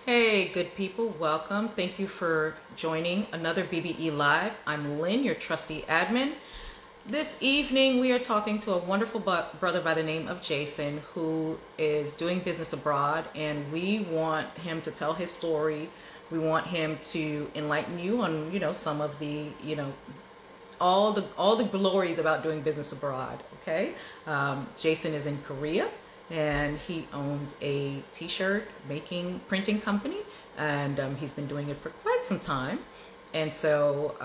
Hey, good people, welcome. Thank you for joining another BBE Live. I'm Lynn, your trusty admin. This evening, we are talking to a wonderful brother by the name of Jason who is doing business abroad, and we want him to tell his story. We want him to enlighten you on, some of the, all the glories about doing business abroad. Okay, Jason is in Korea, and he owns a T-shirt making printing company, and he's been doing it for quite some time. And so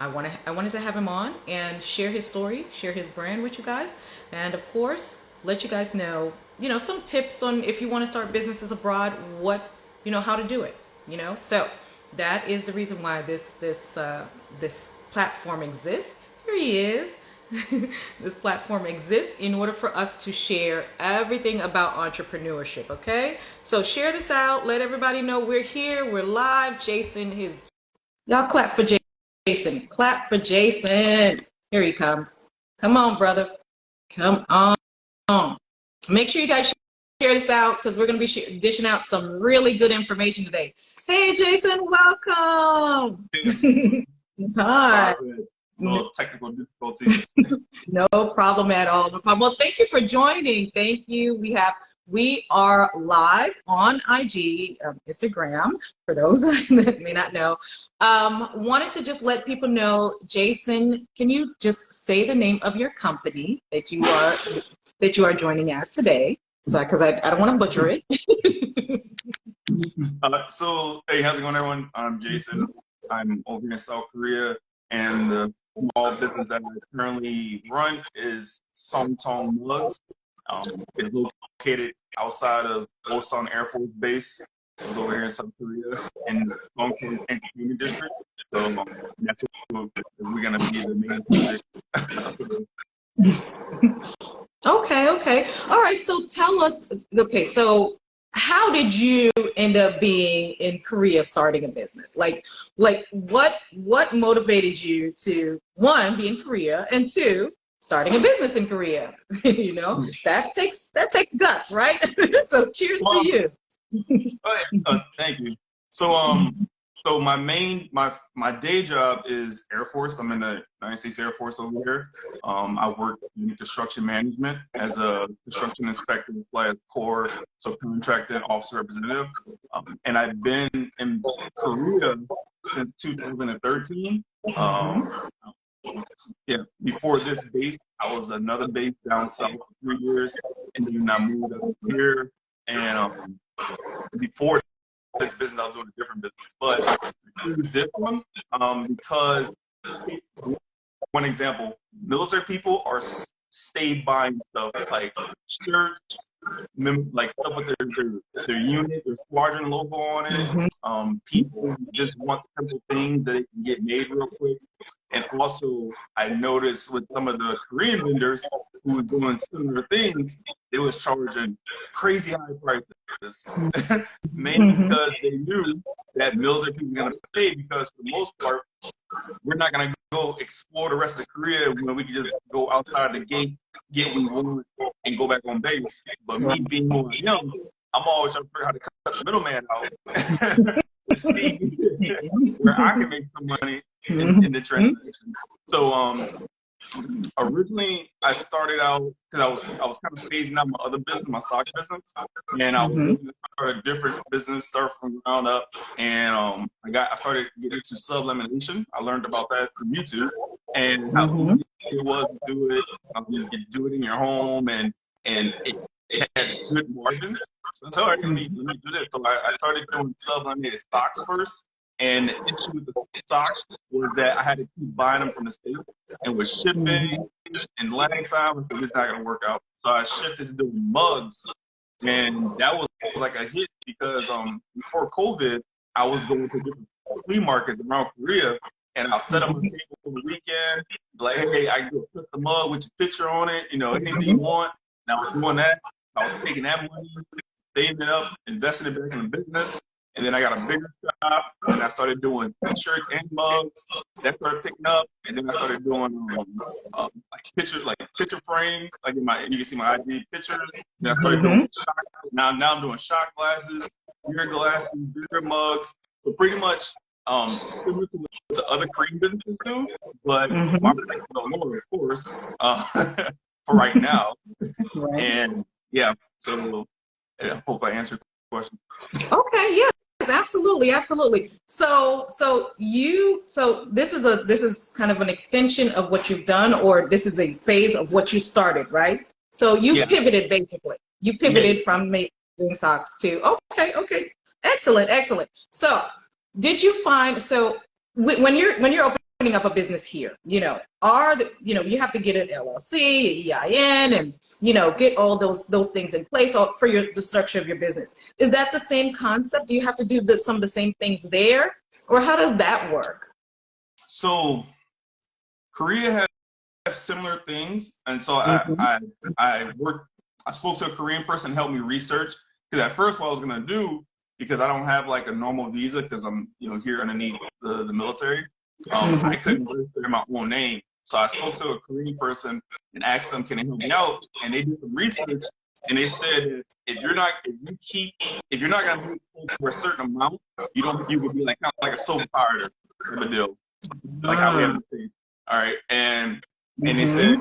I wanted to have him on and share his story, share his brand with you guys, and of course let you guys know, some tips on if you want to start businesses abroad, what how to do it. So that is the reason why this platform exists. Here he is. This platform exists in order for us to share everything about entrepreneurship. Okay, so share this out, let everybody know we're here, we're live. Jason, his y'all clap for Jason, clap for Jason. Here he comes. Come on, brother, come on. Make sure you guys share this out because we're going to be dishing out some really good information today. Hey, Jason, welcome. Hi. Sorry, little technical difficulties. No problem at all. No problem. Well, thank you for joining. Thank you. We are live on IG, Instagram, for those that may not know. Wanted to just let people know, Jason, can you just say the name of your company that you are joining us today? So, because I don't want to butcher it. Hey, how's it going, everyone? I'm Jason. I'm over in South Korea, and the small business that I currently run is Songtong Mugs. It's located outside of Osan Air Force Base. I was over here in South Korea in the Songtong Entertainment District. So that's what we're going to be the main project. Okay. All right. So tell us, okay, so how did you end up being in Korea starting a business? Like what motivated you to, one, be in Korea, and two, starting a business in Korea? That takes guts, right? So cheers to you. Thank you. So my day job is Air Force. I'm in the United States Air Force over here. I work in construction management as a construction inspector, flight corps, subcontractor, and officer representative. And I've been in Korea since 2013. Yeah, before this base, I was another base down south for 3 years, and then I moved up here. And before this business, I was doing a different business, but it was this one because one example, military people are stay buying stuff like shirts, like stuff with their unit, their squadron logo on it. People just want simple things that they can get made real quick. And also, I noticed with some of the Korean vendors who were doing similar things, they was charging crazy high prices, mainly because they knew that military people were going to pay, because for the most part, we're not going to go explore the rest of Korea when we can just go outside the gate, get what we want, and go back on base. But me being more young, I'm always trying to figure out how to cut the middleman out to see where I can make some money in the transaction. So originally I started out because I was kind of phasing out my other business, my sock business, and I was looking to start a different business, start from the ground up. And I started getting into sublimation. I learned about that from YouTube and how easy it was to do it. You can do it in your home, and it has good margins. So I thought, let me do this. So I started doing sublimated stocks first. And the issue with the stocks was that I had to keep buying them from the States, and with shipping and lag time, it's not going to work out. So I shifted to doing mugs, and that was like a hit because before COVID, I was going to different flea markets around Korea, and I'll set up a table for the weekend, like, hey, I can put the mug with your picture on it, anything you want. And I was doing that. I was taking that money, saving it up, investing it back in the business. And then I got a bigger shop, and I started doing t-shirts and mugs. That started picking up, and then I started doing picture frames, like you can see my ID pictures. Then I started doing now I'm doing shot glasses. beer glasses, beer mugs. So pretty much similar to what the other Korean businesses do, but my price is lower, of course, for right now. Right. And yeah, so yeah, hope I answered the question. Okay, yes, absolutely, absolutely. So this is kind of an extension of what you've done, or this is a phase of what you started, right? So you Yeah. pivoted basically. You pivoted from doing socks to okay, excellent, excellent. So did you find when you're opening up a business here, you have to get an LLC, EIN, and get all those things in place for the structure of your business. Is that the same concept? Do you have to do some of the same things there, or how does that work? So Korea has similar things, and so I spoke to a Korean person to help me research, because at first what I was gonna do, because I don't have like a normal visa because I'm here underneath the military, I couldn't register in my own name. So I spoke to a Korean person and asked them, can they help me out? And they did some research, and they said if you're not gonna be for a certain amount, you would be like kind of like a sole proprietor type of deal, like how we have to say. All right, and they said,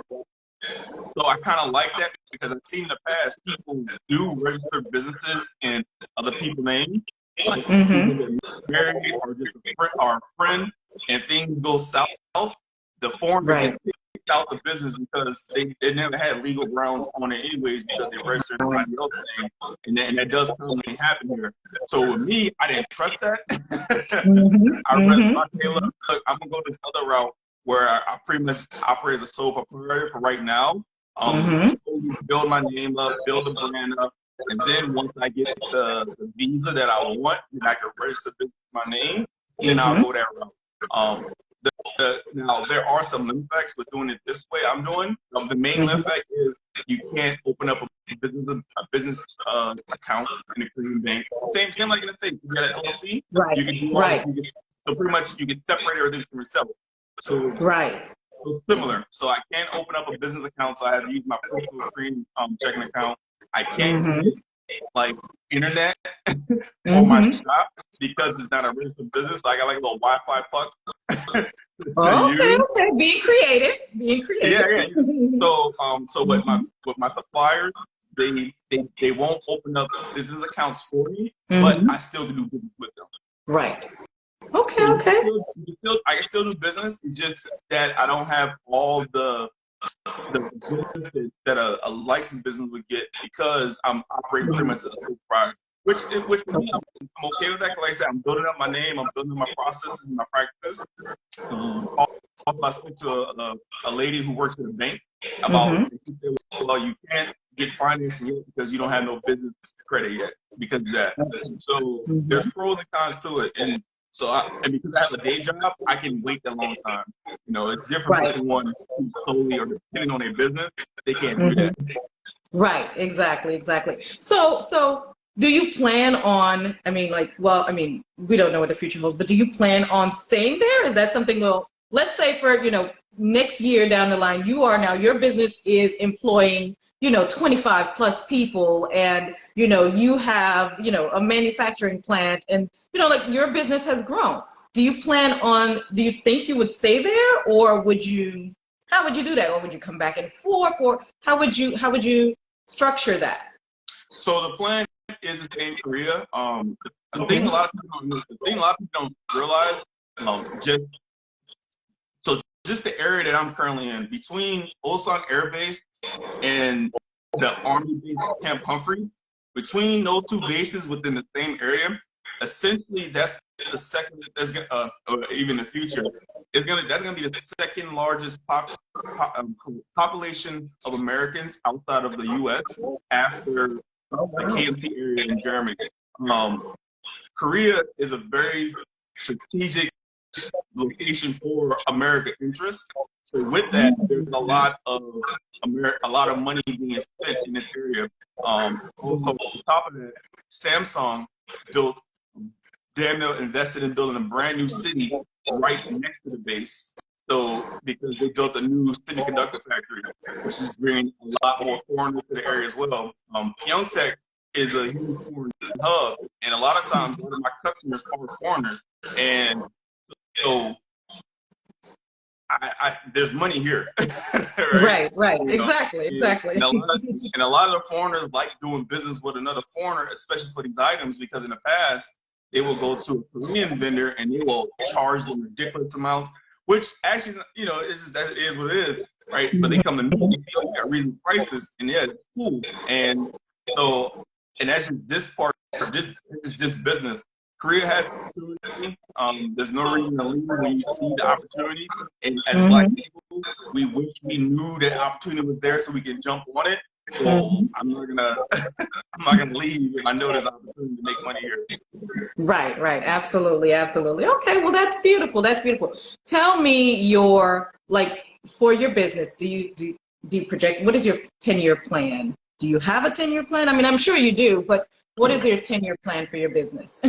so I kind of like that, because I've seen in the past people do register businesses in other people's names, like people married or just a friend, and things go south. The foreigner gets kicked out the business because they never had legal grounds on it anyways, because they registered somebody else's name, and that does commonly happen here. So with me, I didn't trust that. I read, look, I'm gonna go this other route where I pretty much operate as a sole proprietor for right now. Slowly build my name up, build the brand up, and then once I get the visa that I want, and I can register my name, then I'll go that route. Now there are some limit facts with doing it this way I'm doing. The main limit fact is you can't open up a business account in a Korean bank. Same thing like in the States. You got an LLC, you can do all so pretty much you can separate everything from yourself. So similar. So I can't open up a business account, so I have to use my personal Korean checking account. I can't get like internet for my shop because it's not a registered business. So I got like a little Wi-Fi puck. Okay. Being creative. Yeah. So with my suppliers, they won't open up business accounts for me, but I still do business with them. Right. Okay. I can still do business. It's just that I don't have all the benefits that a licensed business would get, because I'm operating pretty much as a sole proprietor. Which for me, I'm okay with that. Like I said, I'm building up my name, I'm building up my processes and my practices. I spoke to a lady who works in a bank about, well, you can't get financing yet because you don't have no business credit yet because of that. So there's pros and cons to it, and because I have a day job, I can wait a long time. It's different from one who's solely or depending on their business. They can't do that. Right. Exactly. So do you plan on, we don't know what the future holds, but do you plan on staying there? Is that something, let's say for, next year down the line, your business is employing, 25 plus people, and, you have, a manufacturing plant, and, your business has grown. Do you think you would stay there, or how would you do that? Or would you come back and forth, or how would you structure that? So the plan is to stay in Korea. The thing a lot of people don't realize, just the area that I'm currently in, between Ulsan Air Base and the Army base Camp Humphrey, between those two bases within the same area, essentially that's the second. Or even the future, that's gonna be the second largest population of Americans outside of the U.S. after the KMT area in Germany. Korea is a very strategic location for American interests. So with that, there's a lot of money being spent in this area. On top of that, Samsung invested in building a brand new city right next to the base. So because they built a new semiconductor factory, which is bringing a lot more foreigners to the area as well. Pyeongtaek is a huge foreign hub, and a lot of times, a lot of my customers are foreigners, and so there's money here, right? Right. You know, Exactly. and a lot of the foreigners like doing business with another foreigner, especially for these items, because in the past they will go to a Korean vendor and they will charge them ridiculous amounts, which actually, you know, it is what it is, right? But they come to me and they feel like reasonable prices, and yeah, it's cool. And so, and that's just this part. This is just business. Korea has opportunity. There's no reason to leave when you see the opportunity. And as Black people, we wish we knew that opportunity was there so we can jump on it. So I'm not gonna leave if I know there's opportunity to make money here. Right. Absolutely. Okay, well, that's beautiful. Tell me for your business, do you project, what is your 10-year plan? Do you have a 10-year plan? I mean, I'm sure you do, but what is your 10-year plan for your business?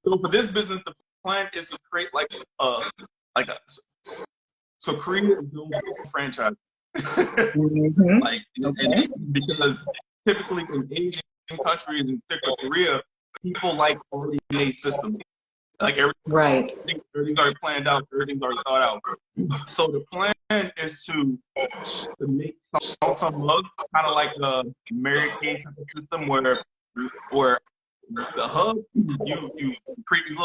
So for this business, the plan is to create so Korea is known for franchise. And because typically in Asian countries, in particular Korea, people like already made systems. Like everything's already planned out, everything's already thought out. So the plan is to make some mugs, kind of like a Mary Kay type of system where the hub, you create these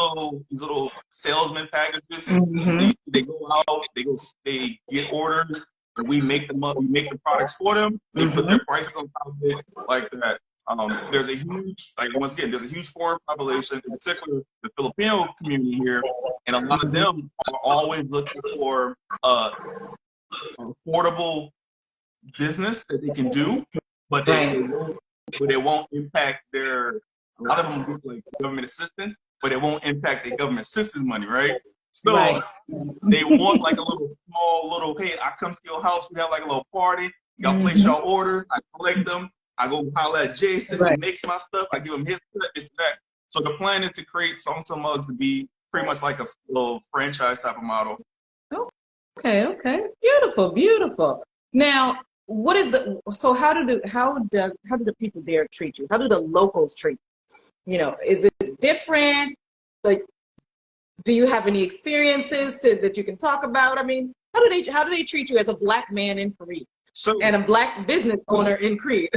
little salesman packages. They go out, they get orders, and we make them up. We make the products for them. They put their prices on top of it, like that. There's a huge foreign population, in particular the Filipino community here, and a lot of them are always looking for affordable business that they can do, but they won't impact their. A lot of them get like government assistance, but it won't impact their government assistance money, right? So they want like a little, hey, I come to your house, we have like a little party, y'all place y'all orders, I collect them, I go holler at Jason, he makes my stuff, I give him his cut, this, that. So the plan is to create Songto mugs to be pretty much like a little franchise type of model. Okay. Beautiful. Now, how do the people there treat you? How do the locals treat you? You know, is it different? Like, do you have any experiences that you can talk about? I mean, how do they treat you as a Black man in Korea and a Black business owner in Korea?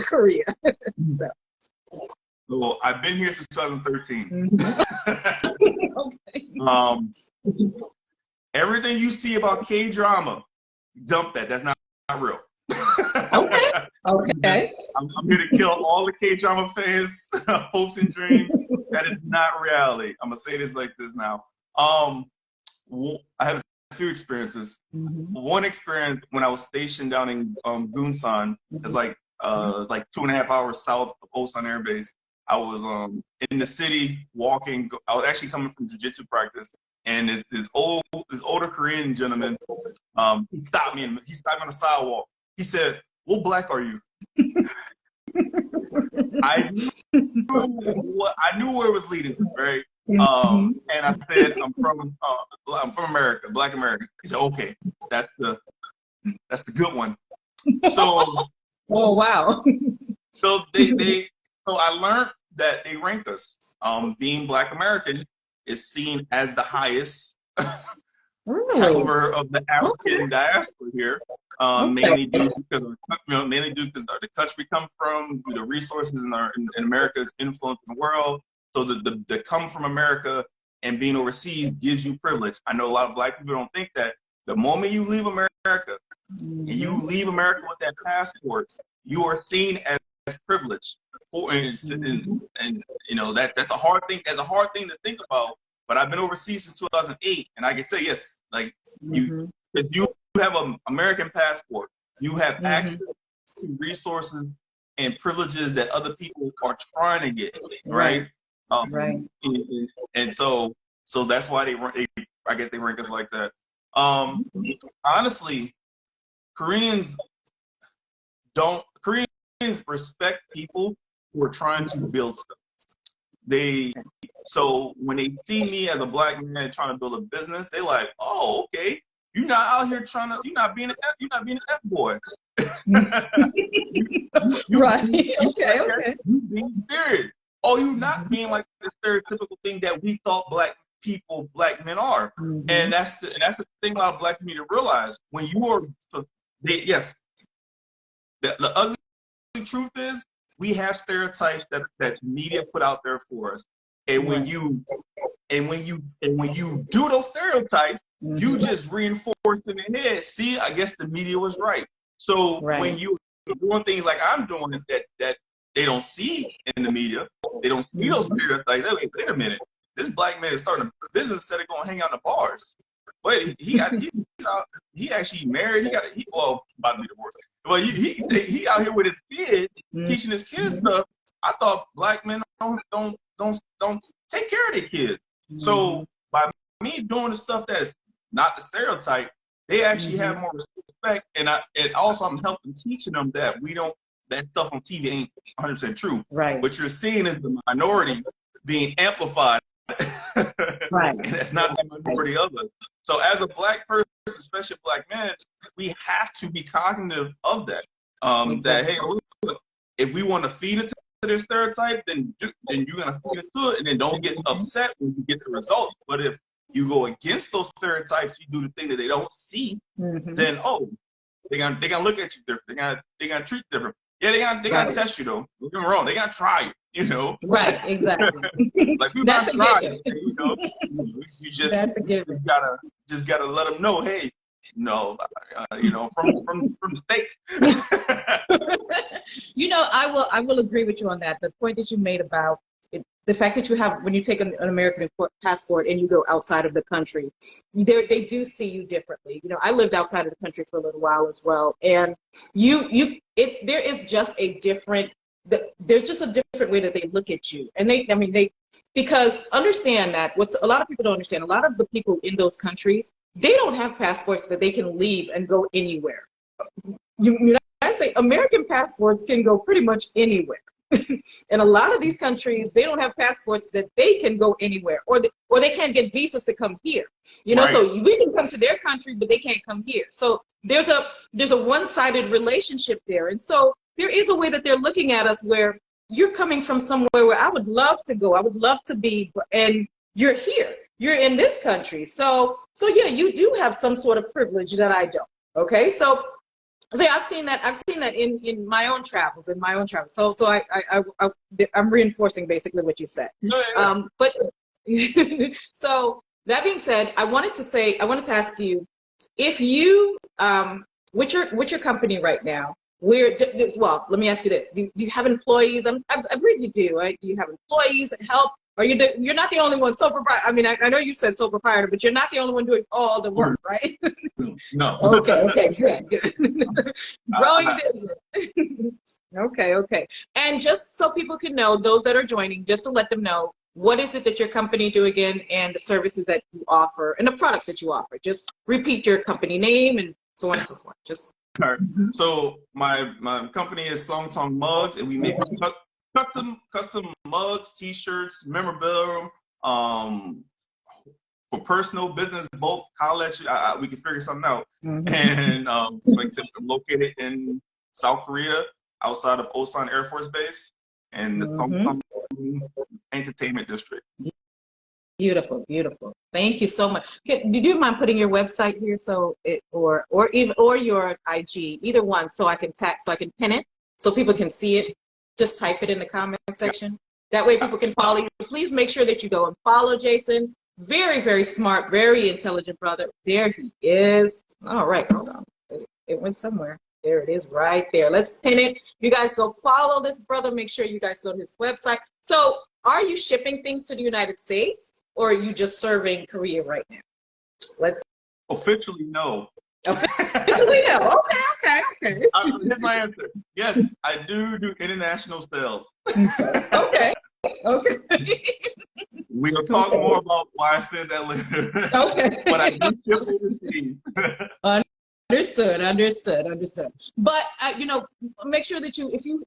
So I've been here since 2013. Okay. Everything you see about K-drama, dump that. That's not real. Okay. I'm here to kill all the K-drama fans' hopes and dreams. That is not reality. I'm gonna say this like this now. I have a few experiences. One experience when I was stationed down in Gunsan, it's like 2.5 hours south of Osan Air Base. I was in the city walking. I was actually coming from jiu-jitsu practice, and this older Korean gentleman, he stopped me on the sidewalk. He said, "What Black are you?" I knew where it was leading to, right? And I said, I'm from America, Black America. He said, "Okay, that's the good one." So, oh wow. So I learned that they rank us. Being Black American is seen as the highest caliber of the African diaspora here. Mainly due because the country we come from, the resources in America's influence in the world. So the come from America and being overseas gives you privilege. I know a lot of Black people don't think that. The moment you leave America and you leave America with that passport, you are seen as privilege. And you know that's a hard thing. That's a hard thing to think about. But I've been overseas since 2008, and I can say yes, like you have an American passport, you have access to resources and privileges that other people are trying to get, right? And so that's why I guess they rank us like that. Honestly, Koreans respect people who are trying to build stuff. So when they see me as a Black man trying to build a business, they like, oh, okay, You're not out here trying to. You're not being an F boy. Right. Okay. Okay. You being serious. Oh, you not being like the stereotypical thing that we thought black men are. Mm-hmm. And that's the thing about black people to realize. When you are, yes, the ugly truth is we have stereotypes that media put out there for us. And when you do those stereotypes, mm-hmm. you just reinforce in the head. See, I guess the media was right. So when you're doing things like I'm doing that they don't see in the media, they don't see those stereotypes. Wait a minute, this black man is starting a business instead of going hang out in the bars. Wait, he actually married. Well, about to be divorced. But he out here with his kids, teaching his kids stuff. I thought black men don't take care of their kids. So by me doing the stuff that's not the stereotype, they actually have more respect. And also I'm helping teaching them that that stuff on TV ain't 100% true. Right. What you're seeing is the minority being amplified. Right. And that's not the majority of us. So as a black person, especially black men, we have to be cognitive of that. Exactly. That, hey, look, if we want to feed into their stereotype, then you're going to feed into it, and then don't get upset when you get the results. But if you go against those stereotypes, you do the thing that they don't see, then, they're gonna look at you different. They're gonna treat you different. Yeah, they gotta test you though. Don't get me wrong. They gotta try you. Right. Exactly. Like we That's gotta try given. it. You That's a given. just gotta let them know. Hey, from the States. I will agree with you on that. The point that you made about the fact that you have, when you take an American passport and you go outside of the country, they do see you differently. I lived outside of the country for a little while as well, and there's just a different way that they look at you, and because understand that a lot of people don't understand. A lot of the people in those countries, they don't have passports that they can leave and go anywhere. I'd say American passports can go pretty much anywhere. In a lot of these countries, they don't have passports that they can go anywhere, or they can't get visas to come here. Right. So we can come to their country, but they can't come here. So there's a one-sided relationship there, and so there is a way that they're looking at us where you're coming from somewhere where I would love to go, I would love to be, and you're here, you're in this country. So yeah, you do have some sort of privilege that I don't. Okay, so I've seen that in my own travels, So I'm reinforcing basically what you said. But so that being said, I wanted to ask you if you with your company right now. Well, let me ask you this: Do you have employees? I believe you do, right? Do you have employees that help? Or you're not the only one sole proprietor. I know you said sole proprietor, but you're not the only one doing all the work, right? No. Okay, good. Growing business. Okay. And just so people can know, those that are joining, just to let them know, what is it that your company do again, and the services that you offer, and the products that you offer. Just repeat your company name and so on and so forth. All right. So my company is Song Tong Mugs, and we make custom mugs, t-shirts, memorabilia, for personal, business, both. Holler at you. We can figure something out. And I'm located in South Korea, outside of Osan Air Force Base, and the Entertainment District. Beautiful. Thank you so much. Do you mind putting your website here, or your IG, either one, so I can pin it so people can see it? Just type it in the comment section. That way people can follow you. Please make sure that you go and follow Jason. Very, very smart, very intelligent brother. There he is. All right, hold on. It went somewhere. There it is right there. Let's pin it. You guys go follow this brother. Make sure you guys go to his website. So are you shipping things to the United States, or are you just serving Korea right now? Officially, no. Officially, no. Okay. Here's my answer. Yes, I do international sales. Okay. We'll talk more about why I said that later. Okay. But I do ship overseas. Understood. But make sure that even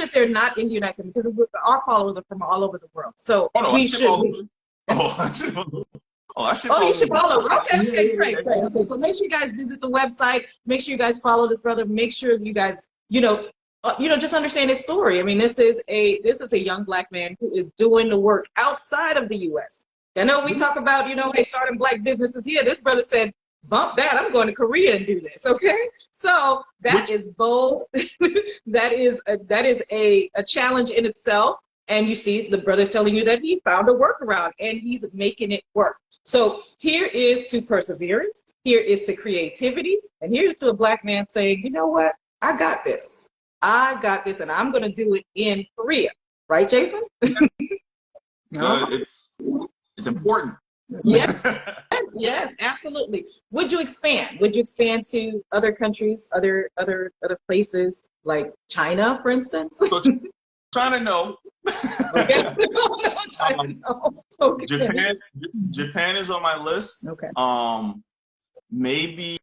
if they're not in the United States, because our followers are from all over the world, so we should. Oh, I should Oh, follow you should you. follow. Okay, Yeah, okay, yeah, great, yeah. great. Okay, so make sure you guys visit the website. Make sure you guys follow this brother. Make sure you guys, just understand his story. I mean, this is a young black man who is doing the work outside of the U.S. I know we talk about, hey, starting black businesses here. This brother said, bump that. I'm going to Korea and do this. Okay, so that is bold. that is a challenge in itself. And you see, the brother's telling you that he found a workaround and he's making it work. So here is to perseverance, here is to creativity, and here's to a black man saying, you know what, I got this. I got this, and I'm going to do it in Korea. Right, Jason? No, it's important. Yes, yes, absolutely. Would you expand? Would you expand to other countries, other places like China, for instance? So, China, no. Okay. No, China, no. Okay. Japan is on my list. Okay. Maybe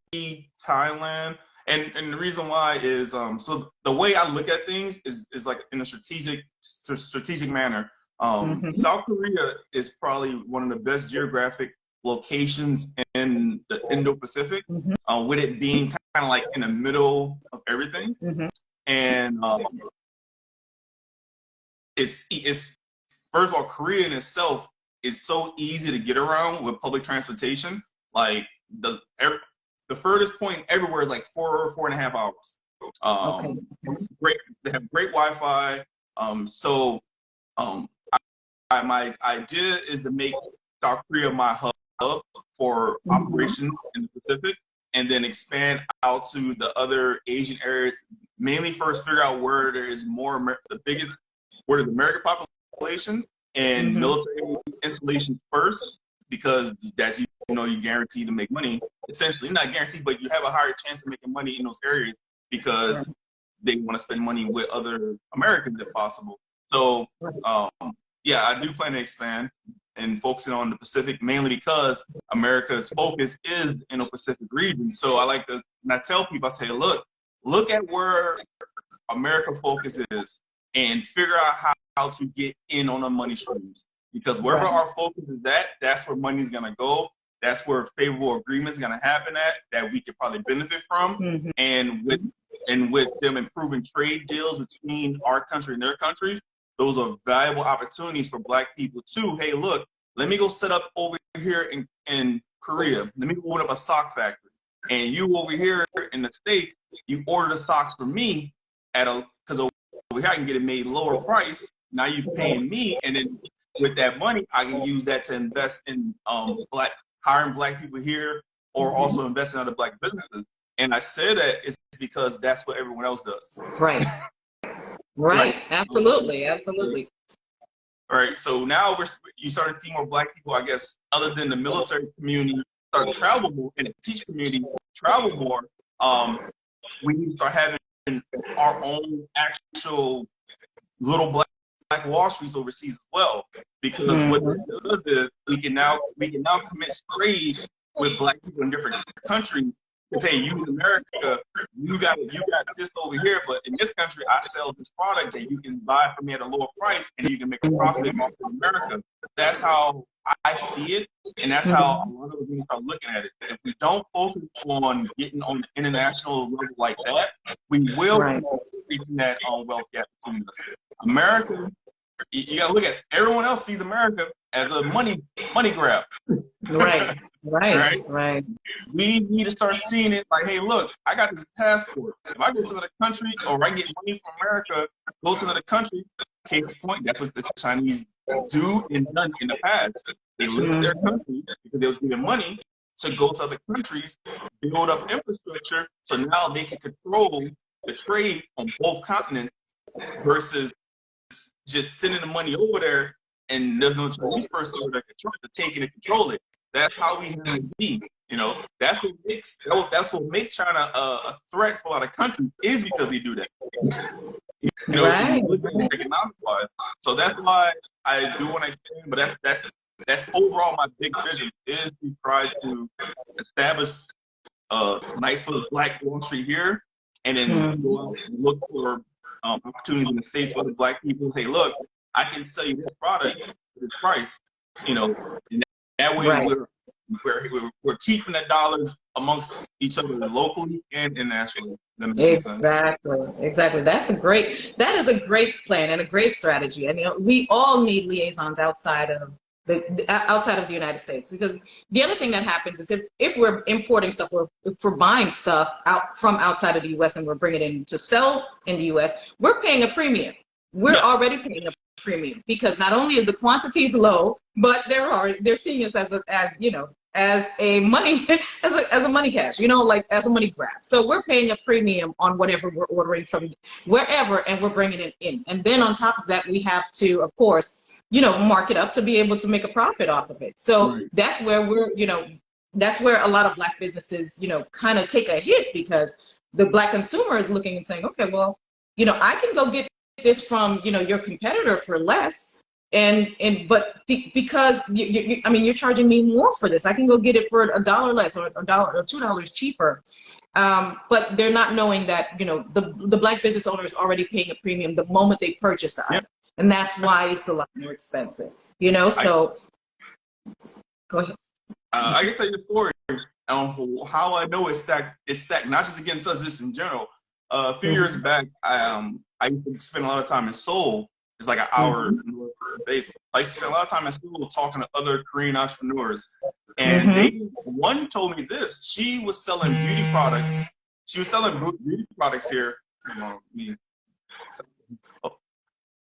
Thailand. And the reason why is so the way I look at things is like in a strategic manner. South Korea is probably one of the best geographic locations in the Indo-Pacific, with it being kind of like in the middle of everything. And it's first of all, Korea in itself is so easy to get around with public transportation. Like the furthest point everywhere is like 4.5 hours. Great, they have great Wi-Fi. My idea is to make South Korea my hub for operations in the Pacific, and then expand out to the other Asian areas. Mainly first figure out where there is more where the American population and military installations first, because as you guaranteed to make money. Essentially, not guaranteed, but you have a higher chance of making money in those areas because they want to spend money with other Americans if possible. So, yeah, I do plan to expand and focusing on the Pacific, mainly because America's focus is in the Pacific region. So I like to, and I tell people, I say, look at where America focus is and figure out how to get in on the money streams. Because wherever our focus is at, that's where money's going to go. That's where favorable agreements going to happen at that we could probably benefit from. And with them improving trade deals between our country and their country, those are valuable opportunities for black people too. Hey, look, let me go set up over here in Korea. Let me go open up a sock factory. And you over here in the States, you order the socks from me because over here I can get it made lower price. Now you're paying me, and then with that money, I can use that to invest in hiring black people here, or also invest in other black businesses. And I say that it's because that's what everyone else does. Right. Absolutely. All right. So now you started to see more black people, I guess, other than the military community, start to travel more, and the teacher community travel more. We need to start having our own actual little black Wall Streets overseas as well, because what it does is we can now commit trade with black people in different countries. Because hey, you in America, you got this over here, but in this country, I sell this product that you can buy from me at a lower price, and you can make a profit in America. That's how I see it, and that's how a lot of us are looking at it. If we don't focus on getting on the international level like that, we will be reaching that wealth gap between us. America, you got to look at it. Everyone else sees America as a money grab. Right. We need to start seeing it like, hey, look, I got this passport. If I go to another country or I get money from America, go to another country, case in point, that's what the Chinese do and done in the past. They left their country because they was getting money to go to other countries, build up infrastructure, so now they can control the trade on both continents versus just sending the money over there and there's no Chinese person over there to take it and control it. That's how we have to be. That's what makes China a threat for a lot of countries is because they do that. Economic-wise. So that's why I do want to expand, but that's overall my big vision is to try to establish a nice little black Wall Street here, and then go out and look for opportunities in the States for the black people. Say, look, I can sell you this product for this price, and that way we're keeping the dollars amongst each other locally and internationally. That makes sense. Exactly. That is a great plan and a great strategy. And we all need liaisons outside of the United States, because the other thing that happens is if we're importing stuff, or if we're buying stuff out from outside of the U.S. and we're bringing it in to sell in the U.S., we're paying a premium. We're already paying a premium, because not only is the quantities low, but they're seeing us as a money as a money cash, like as a money grab. So we're paying a premium on whatever we're ordering from wherever, and we're bringing it in. And then on top of that, we have to, of course, mark it up to be able to make a profit off of it. So that's where that's where a lot of Black businesses, kind of take a hit, because the Black consumer is looking and saying, okay, well, I can go get this from, your competitor for less. But because you're charging me more for this, I can go get it for $1 less, or $1 or $2 cheaper. But they're not knowing that, the Black business owner is already paying a premium the moment they purchase the item. And that's why it's a lot more expensive, so go ahead. I can tell you the story on how I know it's stacked not just against us, just in general. A few years back, I used to spend a lot of time in Seoul. It's like an hour north base. I used to spend a lot of time in Seoul talking to other Korean entrepreneurs. And one told me this. She was selling beauty products. She was selling beauty products here.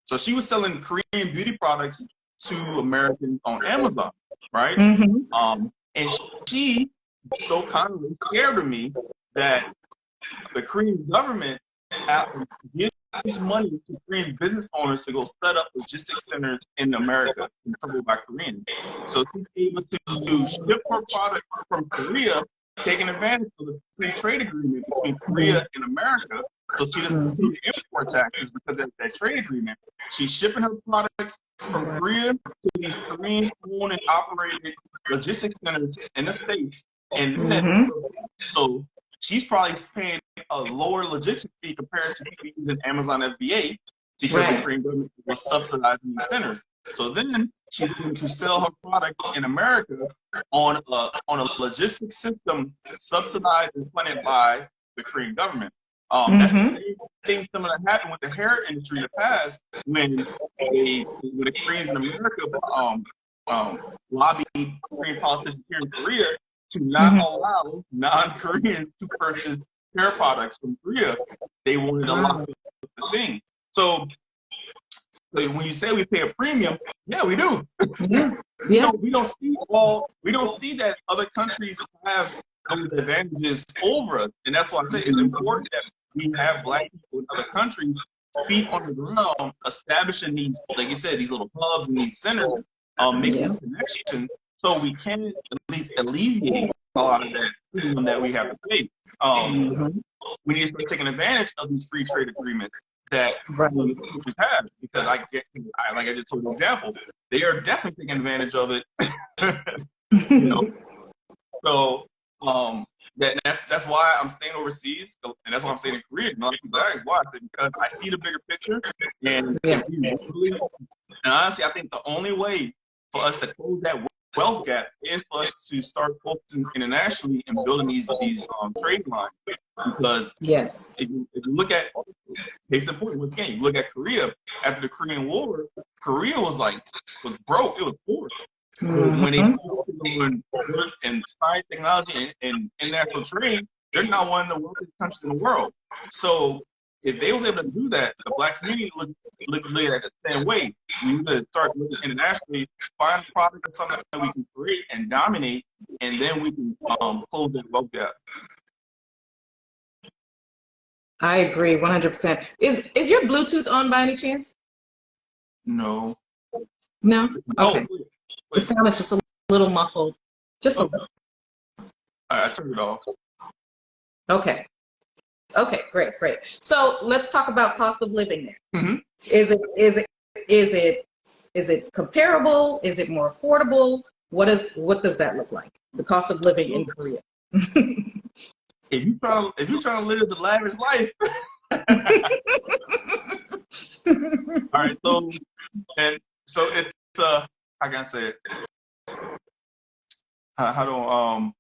So she was selling Korean beauty products to Americans on Amazon, right? And she so kindly shared with me that the Korean government gives money to Korean business owners to go set up logistics centers in America, controlled by Koreans. So she's able to ship her product from Korea, taking advantage of the free trade agreement between Korea and America. So she doesn't pay the import taxes because of that trade agreement. She's shipping her products from Korea to these Korean-owned and operated logistics centers in the States. And so she's probably paying a lower logistics fee compared to people using Amazon FBA, because the Korean government was subsidizing the centers. So then she's going to sell her product in America on a logistics system subsidized and funded by the Korean government. That's the same thing that happened with the hair industry in the past, when the Koreans in America lobbied Korean politicians here in Korea to not allow non-Koreans to purchase hair products from Korea. They wanted to lock the thing. So when you say we pay a premium, yeah, we do. We don't see that other countries have those advantages over us, and that's why I say it's important that we have Black people in other countries, feet on the ground, establishing these, like you said, these little hubs and these centers, making connections, so we can at least alleviate a lot of that premium that we have to pay. We need to start taking advantage of these free trade agreements that we have, because like I just told you an example, they are definitely taking advantage of it. So that's why I'm staying overseas, and that's why I'm staying in Korea. Why? Because I see the bigger picture, and honestly, I think the only way for us to close that wealth gap is for us to start focusing internationally and building these trade lines. Because if you look at, take the point once again, you look at Korea after the Korean War. Korea was broke. It was poor. When they doing and science, technology, and international trade, they're not one of the wealthiest countries in the world. So if they was able to do that, the Black community look at it the same way. We need to start looking internationally, find a product or something that we can create and dominate, and then we can close that wealth gap. I agree 100%. Is your Bluetooth on by any chance? No. No? Okay. Wait. The sound is just a little muffled. Just a little. All right, I turned it off. Okay. Okay, great. So let's talk about cost of living there. Is it comparable? Is it more affordable? What does that look like? The cost of living in Korea. If you trying to live the lavish life. All right, so it's how can I say it? how do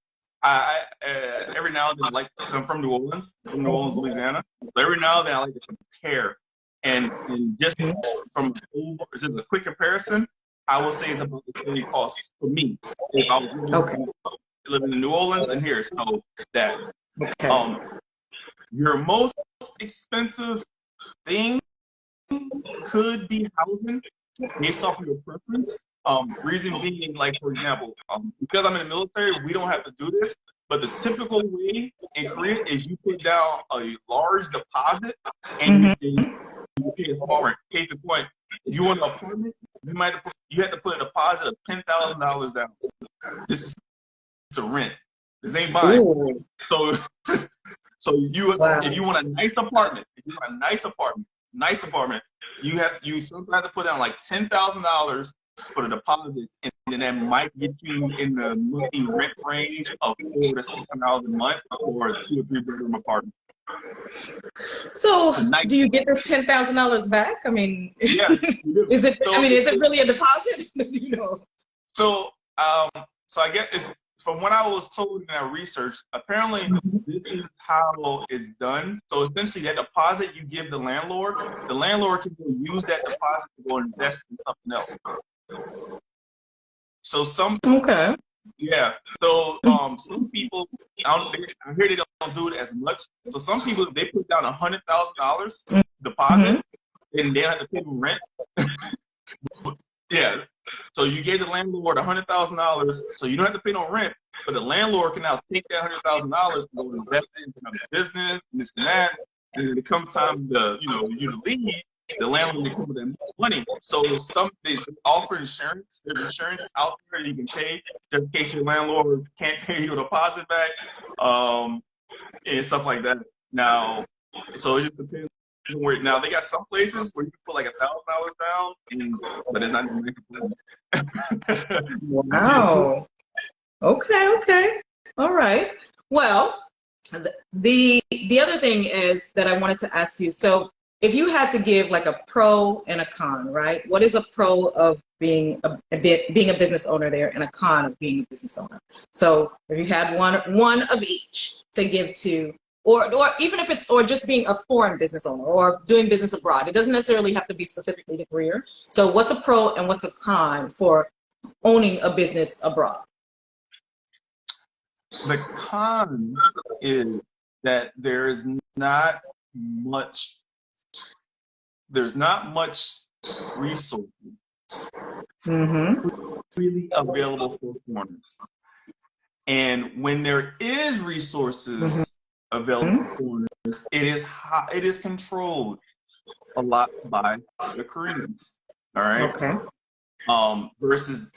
every now and then, like, I'm from New Orleans, Louisiana. So every now and then I like to compare, and just from just a quick comparison, I will say it's about the same cost for me if I was living in New Orleans and here. So that your most expensive thing could be housing based off of your preference. Reason being, like, for example, because I'm in the military, we don't have to do this, but the typical way in Korea is you put down a large deposit and you pay a small rent. Case in point, if you want an apartment, you have to put a deposit of $10,000 down. This is the rent. This ain't buying. Ooh. So if you want a nice apartment, you sometimes have to put down like $10,000 for the deposit, and then that might get you in the monthly rent range of $400 to $600 a month for a 2 or 3 bedroom apartment. So, do you get this $10,000 back? I mean, yeah, is it? So, I mean, is it really a deposit? So, so I guess it's, from what I was told in our research, apparently this is how it's done. So essentially, that deposit you give the landlord can go use that deposit to go invest in something else. So some yeah. So some people, I hear they don't do it as much. So some people, they put down $100,000 deposit, and they don't have to pay them rent. Yeah. So you gave the landlord $100,000, so you don't have to pay no rent, but the landlord can now take that $100,000 and go invest it into another business, and this and that. And when it comes time to you to leave, the landlord will come with that money. So they offer insurance. There's insurance out there you can pay just in case your landlord can't pay your deposit back, and stuff like that. Now, so it just depends. Now they got some places where you can put like $1,000 down, but it's not even. Wow. Okay. All right. Well, the other thing is that I wanted to ask you. So, if you had to give like a pro and a con, right? What is a pro of being a business owner there, and a con of being a business owner? So, if you had one of each to give to. Or even if it's just being a foreign business owner or doing business abroad. It doesn't necessarily have to be specifically the career. So what's a pro and what's a con for owning a business abroad? The con is that there's not much resources really available for foreigners. And when there is resources available for foreigners, it is controlled a lot by the Koreans. All right. Okay. Versus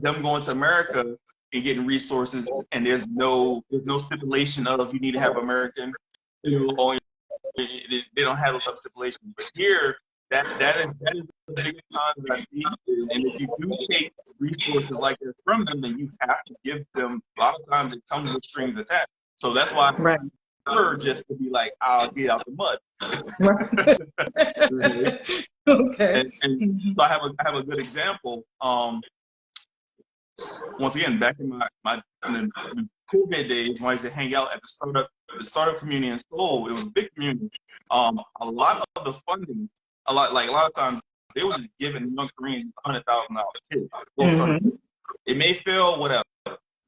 them going to America and getting resources, and there's no stipulation of you need to have American. They don't have those stipulations. But here, that is the biggest con that I see. And if you do take resources like that from them, then you have to give them. A lot of times, it comes with strings attached. So that's why. Right. Just to be like, I'll get out the mud. Okay. And so I have a good example. Once again, back in in the COVID days, when I used to hang out at the startup community in Seoul, it was a big community. A lot of the funding, a lot of times, they were just giving young Koreans $100,000. It may fail, whatever.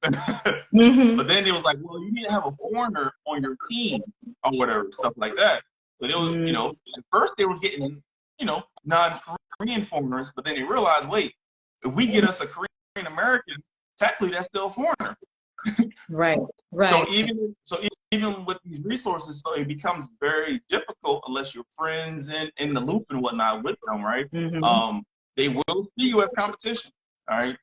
But then it was like, well, you need to have a foreigner on your team or whatever, stuff like that. But it was, at first they was getting, non-Korean foreigners, but then they realized, wait, if we get us a Korean American, technically that's still a foreigner. Right. So even with these resources, so it becomes very difficult unless you're friends in the loop and whatnot with them, right? They will see you as competition, all right?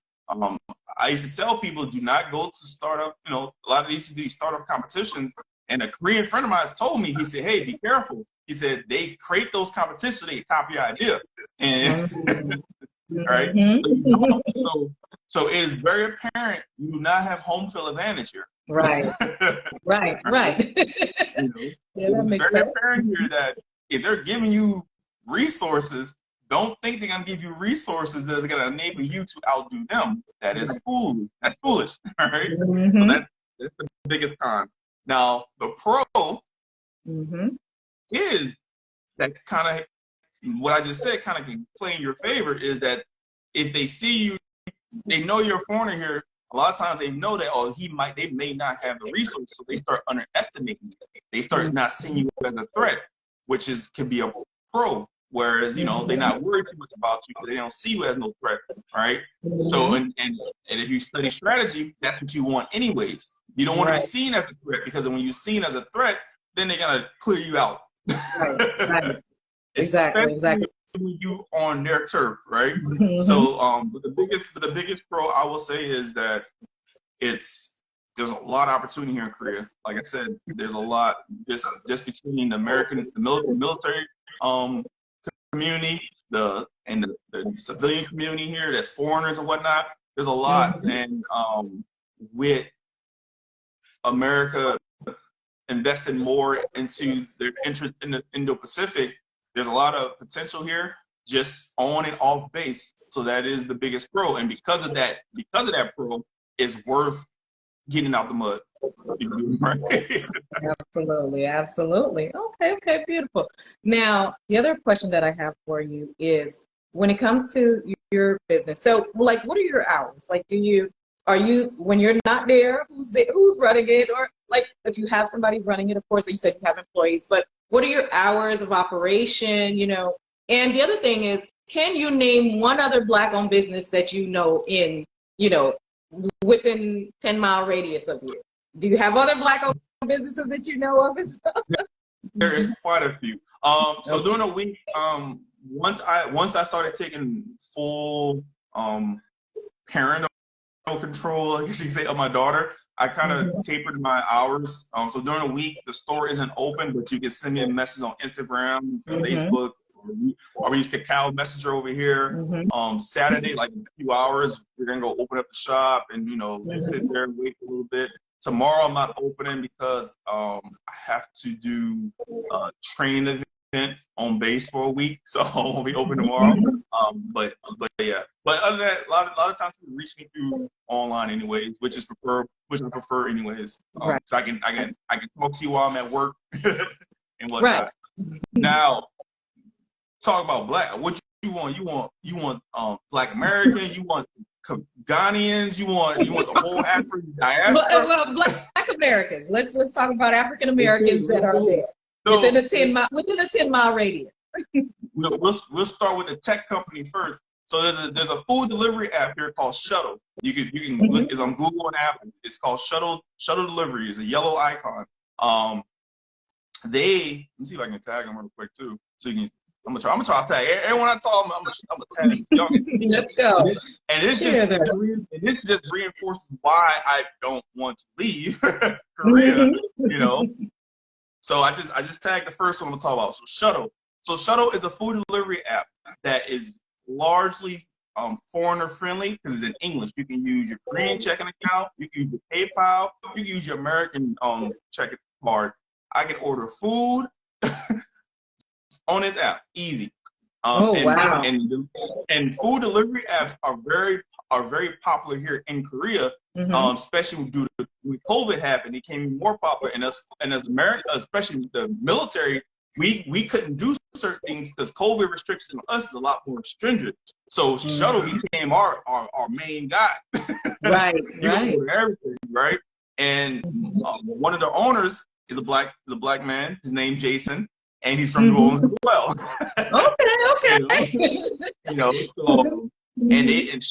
I used to tell people, do not go to startup, a lot of these startup competitions. And a Korean friend of mine told me, he said, hey, be careful. He said, they create those competitions, so they copy your idea. And, right? So it is very apparent you do not have home field advantage here. Right. It's very apparent here that if they're giving you resources, don't think they're gonna give you resources that's gonna enable you to outdo them. That is foolish. That's foolish. All right. So that's the biggest con. Now the pro is that kind of what I just said kind of can play in your favor is that if they see you, they know you're a foreigner here. A lot of times they know that they may not have the resources, so they start underestimating you. They start not seeing you as a threat, which can be a pro. Whereas they're not worried too much about you because they don't see you as no threat, right? So and if you study strategy, that's what you want anyways. You don't want to be seen as a threat because when you're seen as a threat, then they're gonna clear you out. Right. Exactly. When you on their turf, right? So but the biggest pro I will say is that there's a lot of opportunity here in Korea. Like I said, there's a lot just between the military community, the civilian community here, there's foreigners and whatnot. There's a lot, and with America investing more into their interest in the Indo-Pacific, there's a lot of potential here, just on and off base. So that is the biggest pro, and because of that pro, it's worth getting out the mud. Absolutely. Okay, beautiful. Now, the other question that I have for you is when it comes to your business. So, like, what are your hours? Like, are you when you're not there, who's running it? Or like, if you have somebody running it, of course, you said you have employees, but what are your hours of operation? And the other thing is, can you name one other Black-owned business that in, within 10-mile radius of you? Do you have other Black-owned businesses that you know of as well? There is quite a few. So during the week, once I started taking full parental control, I guess you could say, of my daughter, I kind of tapered my hours. So during the week, the store isn't open, but you can send me a message on Instagram, Facebook, or we use Kakao Messenger over here. Saturday, like in a few hours, we're gonna go open up the shop and just sit there and wait for a little bit. Tomorrow I'm not opening because I have to do a training event on base for a week, so I won't be open tomorrow. But yeah. But other than that, a lot of times people reach me through online anyways, which I prefer anyways. So I can talk to you while I'm at work and whatnot. Right. Now, talk about Black. What you want? You want Black Americans? You want Ghanaians? You want the whole African diaspora? Well, Black Americans. Let's talk about African Americans that are there within a 10-mile radius. We'll start with the tech company first. So there's a food delivery app here called Shuttle. You can look. It's on Google and Apple. It's called Shuttle Delivery. It's a yellow icon. Let me see if I can tag them real quick too. So you can. I'm gonna try to tag everyone I talk. I'm gonna tag y'all. Let's go. And this just reinforces why I don't want to leave Korea. So I just tagged the first one I'm gonna talk about. So Shuttle is a food delivery app that is largely foreigner friendly because it's in English. You can use your Korean checking account, you can use your PayPal, you can use your American checking card. I can order food on this app, easy. Wow. And food delivery apps are very popular here in Korea, especially due to when COVID happened. It became more popular, and as America, especially the military, we couldn't do certain things because COVID restrictions on us is a lot more stringent. So Shuttle became our main guy. Right. Everything, right? And one of the owners is a black man. His name Jason. And he's from New Orleans as well. Okay. So and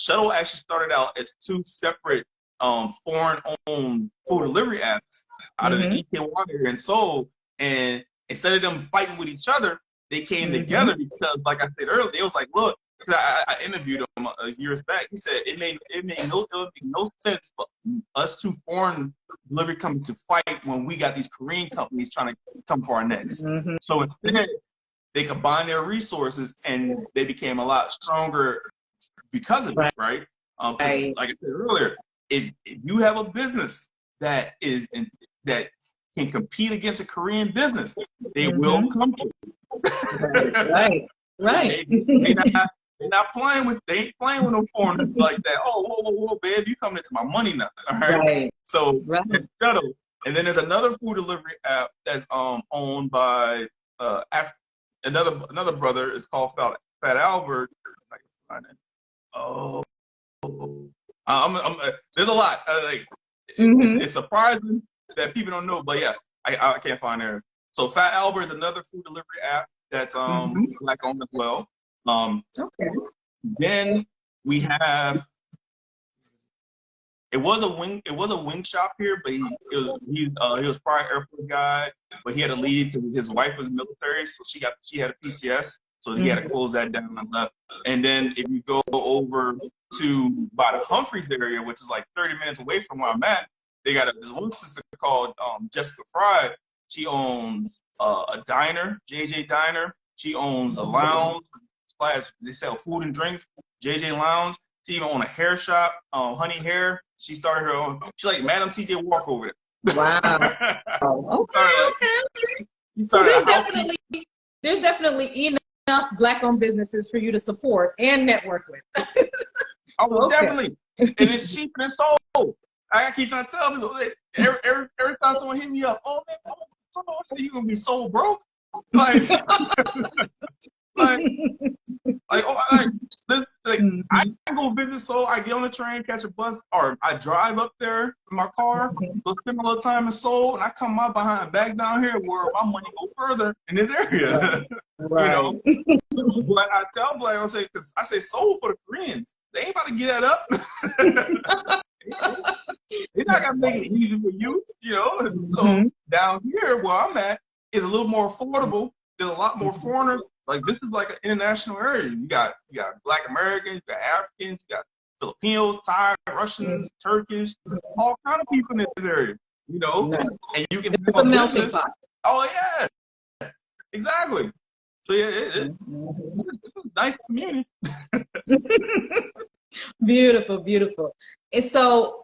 Shuttle actually started out as two separate foreign-owned food delivery apps out of the Itaewon area in Seoul. And instead of them fighting with each other, they came together because, like I said earlier, they was like, look, because I interviewed him years back. He said it made no sense for us two foreign delivery companies to fight when we got these Korean companies trying to come for our necks. So instead, they combined their resources and they became a lot stronger because of it, right? Like I said earlier, if you have a business that can compete against a Korean business, they will come to you. Right. Right. They ain't playing with no foreigners like that. Oh, whoa, babe, you coming into my money now. All right. Right. So Right. it's subtle. And then there's another food delivery app that's owned by another brother. It's called Fat Albert. I can find it. Oh, there's a lot. It's surprising that people don't know, but yeah, I can't find theirs. So Fat Albert is another food delivery app that's Black owned as well. Okay. Then we have. It was a wing shop here, but he was prior airport guy, but he had to leave because his wife was military, so she had a PCS, so he had to close that down and left. And then if you go over to by the Humphreys area, which is like 30 minutes away from where I'm at, they got this one sister called Jessica Fry. She owns a diner, JJ Diner. She owns a lounge. They sell food and drinks, JJ Lounge. She even own a hair shop, Honey Hair. She started her own. She's like Madam TJ Walk over there. Wow. Okay. So there's definitely enough Black-owned businesses for you to support and network with. Definitely. And it's cheaper than sold. I keep trying to tell people, every time someone hit me up, oh man, you're gonna be so broke. I can go visit Seoul. I get on the train, catch a bus, or I drive up there in my car, go spend a little time in Seoul, and I come my behind back down here where my money go further in this area. Right. You know, but I tell Black, because I say Seoul for the Koreans. They ain't about to get that up. They're not gonna make it easy for you, you know. So down here where I'm at is a little more affordable. There's a lot more foreigners. Like this is like an international area. You got Black Americans, you got Africans, you got Filipinos, Thai, Russians, Turkish, all kind of people in this area. You know, and you can have a melting pot. Oh yeah, exactly. So yeah, it's a nice community. Beautiful, beautiful. And so,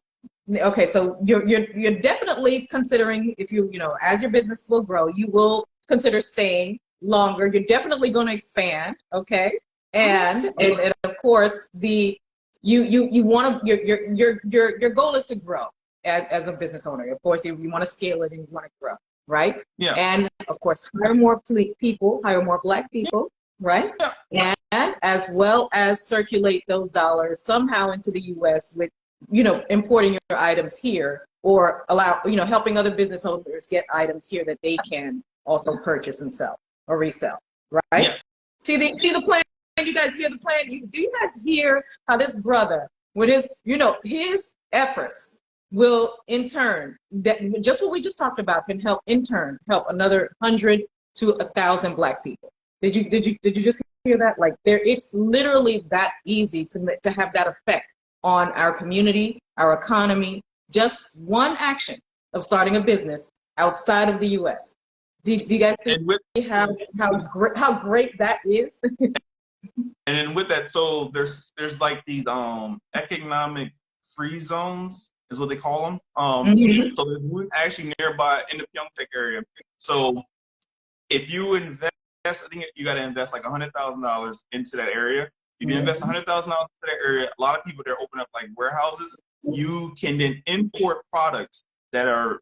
okay, so you're definitely considering, if you know, as your business will grow, you will consider staying longer. You're definitely going to expand, okay? And of course, you want to your goal is to grow as a business owner. Of course, you want to scale it and you want to grow, right? Yeah. And of course, hire more people, hire more Black people, right? Yeah. And as well as circulate those dollars somehow into the U.S. with, you know, importing your items here, or helping other business owners get items here that they can also purchase and sell or resell, right? Yes. See the plan? You guys hear the plan? Do you guys hear how this brother, with his efforts, will in turn, that just what we just talked about, can help another 100 to 1,000 Black people? Did you just hear that? Like, it's literally that easy to have that effect on our community, our economy. Just one action of starting a business outside of the U.S. Do you guys think how great that is? And then with that, so there's like these economic free zones is what they call them. So there's one actually nearby in the Pyeongtaek area. So if you invest, I think you got to invest like $100,000 into that area. If you invest $100,000 into that area, a lot of people there open up like warehouses. You can then import products that are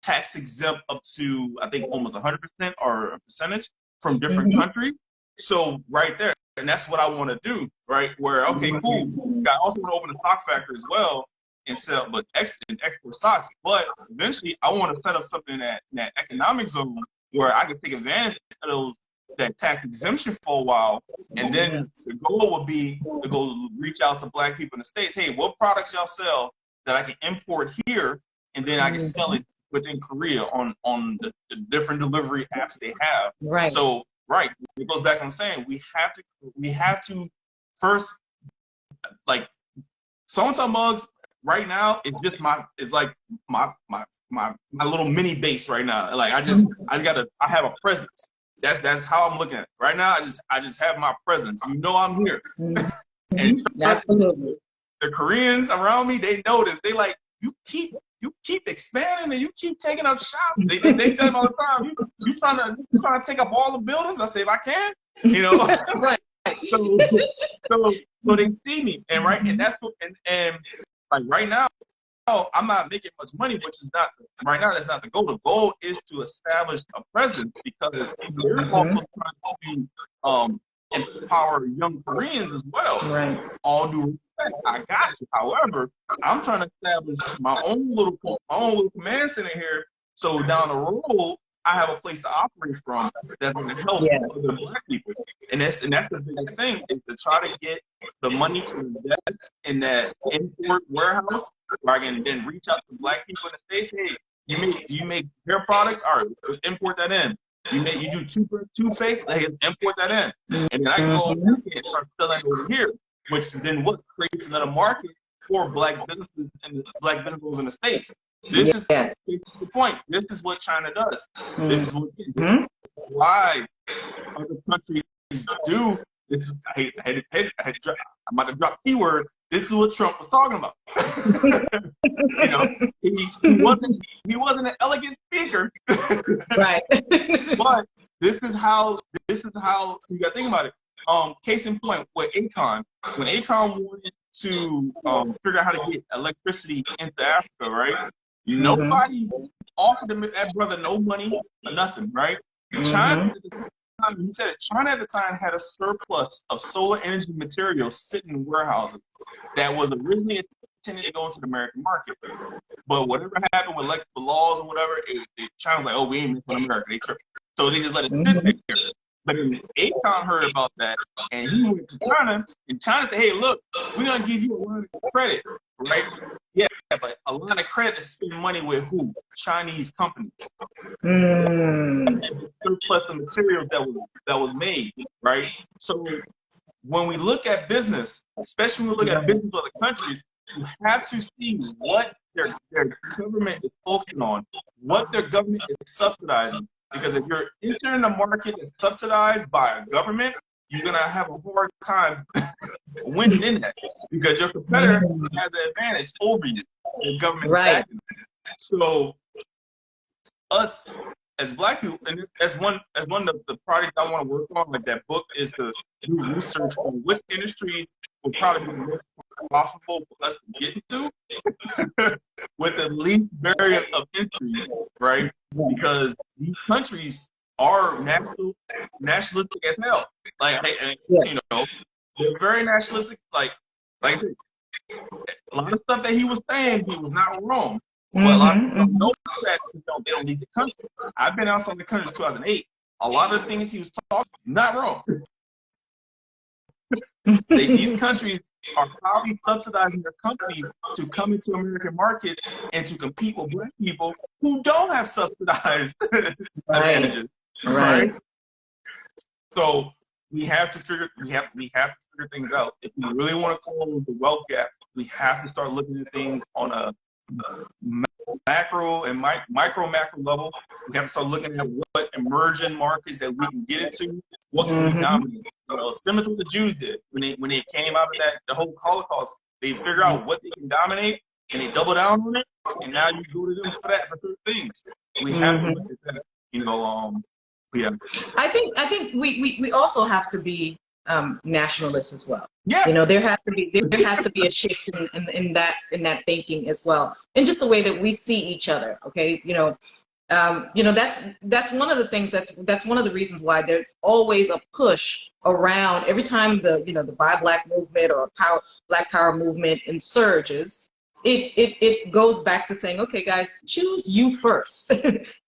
tax exempt up to, I think, almost 100% or a percentage from different countries. So right there, and that's what I want to do, right? Where, okay, cool. I also want to open a sock factory as well and sell, but export socks. But eventually, I want to set up something in that economic zone where I can take advantage of that tax exemption for a while. And then the goal would be to go reach out to Black people in the States. Hey, what products y'all sell that I can import here, and then I can sell it within Korea on the different delivery apps they have. Right. So, right, it goes back to what I'm saying. We have to first, like, so-and-so mugs right now is just my little mini base right now. Like, I have a presence. That's how I'm looking at it. Right now, I just have my presence. You know I'm here. And absolutely. The Koreans around me, they notice. They like, you keep expanding and you keep taking up shop. They tell me all the time, you trying to take up all the buildings? I say, if I can, You know, Right. so, so they see me, and that's what, and like right now, I'm not making much money, which is not right now. That's not the goal. The goal is to establish a presence because they're also trying to empower young Koreans as well. Right. All due respect, I got you. However, I'm trying to establish my own little command center here, so down the road I have a place to operate from that's going to help other Black people. And that's the biggest thing is to try to get the money to invest in that import warehouse where I can then reach out to Black people in the States. Hey, you make hair products? All right, let's import that in. You do toothpaste? Hey, let's import that in. And then I can go over here and start selling over here, which then what creates another market for Black businesses and Black businesses in the States. This is the point. This is what China does. This is what why other countries do. I'm about to drop keyword. This is what Trump was talking about. You know, he wasn't an elegant speaker, Right? but this is how you got to think about it. Case in point with Akon, when Akon wanted to figure out how to get electricity into Africa, right? Nobody offered that brother no money or nothing, right? China, he said China at the time had a surplus of solar energy materials sitting in warehouses that was originally intended to go into the American market. But whatever happened with like the laws or whatever, China was like, oh, we ain't making America. They tripped. So they just let it sit there. But then Akon heard about that, and he went to China, and China said, hey, look, we're going to give you a line of credit, right? Yeah, but a line of credit to spend money with who? Chinese companies. Surplus of materials that was made, right? So when we look at business, especially when we look at business of other countries, you have to see what their government is focusing on, what their government is subsidizing. Because if you're entering a market that's subsidized by a government, you're going to have a hard time winning in that. Because your competitor has an advantage over you, the government. Right. So us as Black people, and as one of the projects I want to work on, like that book, is to do research on which industry will probably be most profitable for us to get into with the least variant of entries, right? Because these countries are nationalistic as hell. Like, you know, they're very nationalistic. Like a lot of stuff that he was saying, he was not wrong. But a lot of people don't know that they don't leave the country. I've been outside the country since 2008. A lot of the things he was talking, not wrong. These countries are probably subsidizing their companies to come into American markets and to compete with Black people who don't have subsidized advantages. Right. So we have to figure things out. If we really want to close the wealth gap, we have to start looking at things on a macro and micro level. We have to start looking at what emerging markets that we can get into. What can we dominate? You know, similar to what the Jews did when they came out of the whole Holocaust. They figure out what they can dominate and they double down on it. And now you go to them for certain things. We have to look at that. You know, yeah. I think we also have to be nationalists as well. Yes. You know, there has to be a shift in that thinking as well, and just the way that we see each other. Okay, you know, that's one of the things that's one of the reasons why there's always a push around every time the Buy Black movement or Black Power movement insurges. It goes back to saying, okay, guys, choose you first.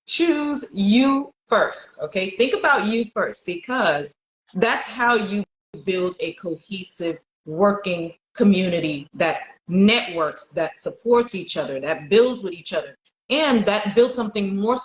Choose you first. Okay, think about you first, because that's how you build a cohesive working community that networks, that supports each other, that builds with each other, and that builds something more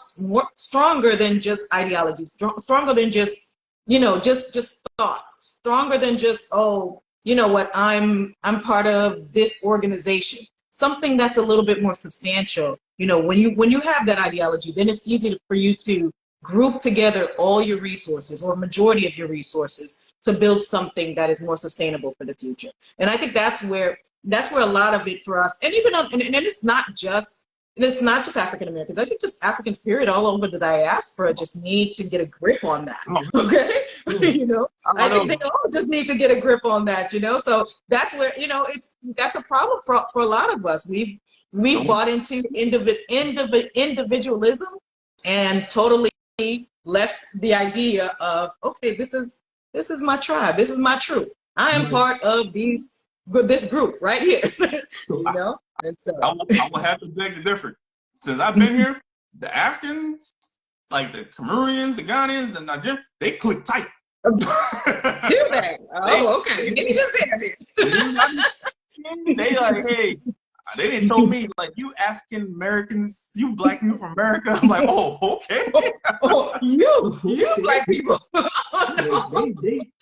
stronger than just ideology, stronger than just just thoughts, stronger than just, oh, you know what, I'm part of this organization. Something that's a little bit more substantial. You know, when you have that ideology, then it's easy for you to group together all your resources or majority of your resources to build something that is more sustainable for the future. And I think that's where a lot of it for us, and even and it's not just and it's not just African Americans. I think just Africans, period, all over the diaspora just need to get a grip on that. Okay, you know, I think they all just need to get a grip on that. You know, so that's where, you know, that's a problem for a lot of us. We've bought into individualism and totally left the idea of, okay, this is my tribe, this is my troop. I am part of this group right here. You know, and so I will have to beg the difference. Since I've been here, the Africans, like the Cameroonians, the Ghanaians, the Nigerians, they click tight. Do that? Oh, okay. Maybe just there. They like, hey, they didn't show me like, you African Americans, you black people from America. I'm like, oh, okay. You black people.